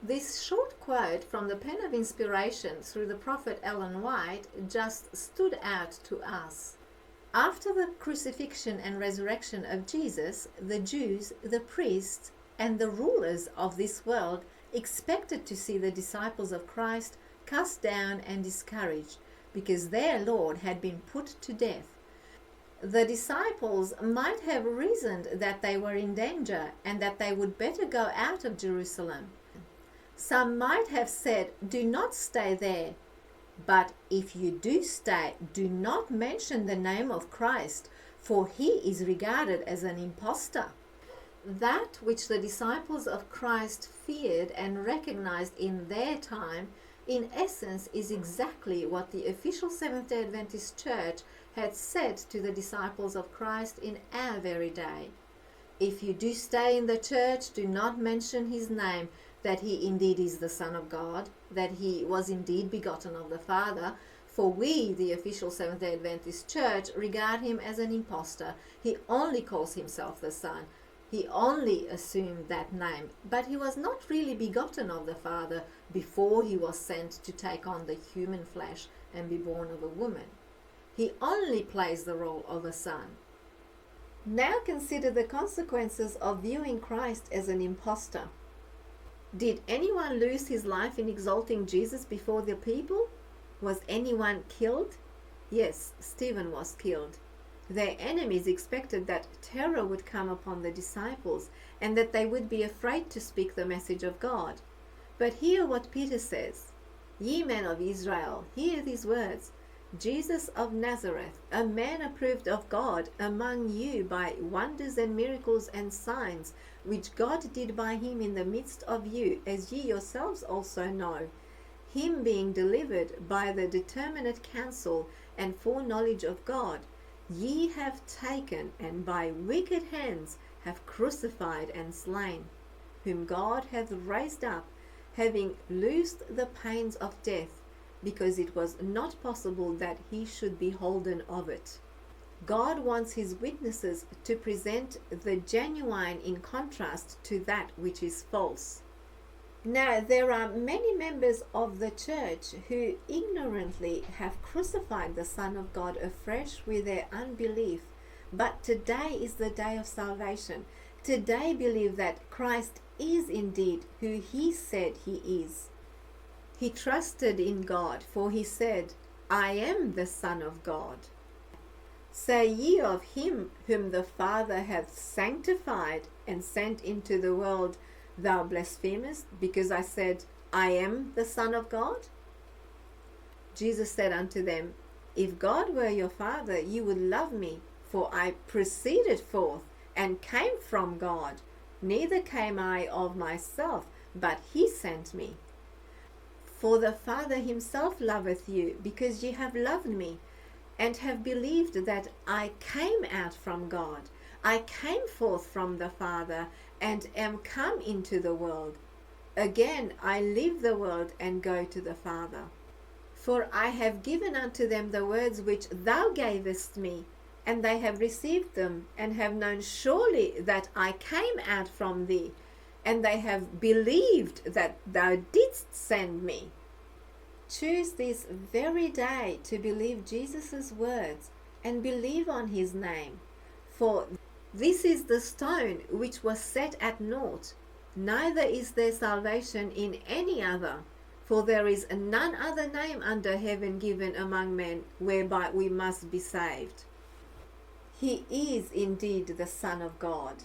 This short quote from the pen of inspiration through the prophet Ellen White just stood out to us. After the crucifixion and resurrection of Jesus, the Jews, the priests, and the rulers of this world expected to see the disciples of Christ cast down and discouraged because their Lord had been put to death. The disciples might have reasoned that they were in danger and that they would better go out of Jerusalem. Some might have said, "Do not stay there." But if you do stay, do not mention the name of Christ, for he is regarded as an impostor. That which the disciples of Christ feared and recognized in their time, in essence, is exactly what the official Seventh-day Adventist Church had said to the disciples of Christ in our very day. If you do stay in the church, do not mention his name, that he indeed is the Son of God, that he was indeed begotten of the Father, for we, the official Seventh-day Adventist Church, regard him as an impostor. He only calls himself the Son. He only assumed that name, but he was not really begotten of the Father before he was sent to take on the human flesh and be born of a woman. He only plays the role of a son. Now consider the consequences of viewing Christ as an impostor. Did anyone lose his life in exalting Jesus before the people? Was anyone killed? Yes, Stephen was killed. Their enemies expected that terror would come upon the disciples and that they would be afraid to speak the message of God. But hear what Peter says. "Ye men of Israel, hear these words. Jesus of Nazareth, a man approved of God among you by wonders and miracles and signs, which God did by him in the midst of you, as ye yourselves also know, him being delivered by the determinate counsel and foreknowledge of God, ye have taken, and by wicked hands have crucified and slain, whom God hath raised up, having loosed the pains of death, because it was not possible that he should be holden of it." God wants his witnesses to present the genuine in contrast to that which is false. Now, there are many members of the church who ignorantly have crucified the Son of God afresh with their unbelief. But today is the day of salvation. Today believe that Christ is indeed who he said he is. He trusted in God, for he said, "I am the Son of God." Say ye of him whom the Father hath sanctified and sent into the world, "Thou blasphemest, because I said, I am the Son of God"? Jesus said unto them, "If God were your Father, you would love me, for I proceeded forth and came from God. Neither came I of myself, but he sent me. For the Father himself loveth you, because ye have loved me, and have believed that I came out from God. I came forth from the Father, and am come into the world. Again I leave the world, and go to the Father. For I have given unto them the words which thou gavest me, and they have received them, and have known surely that I came out from thee, and they have believed that thou didst send me." Choose this very day to believe Jesus' words and believe on his name. For this is the stone which was set at naught, neither is there salvation in any other, for there is none other name under heaven given among men whereby we must be saved. He is indeed the Son of God.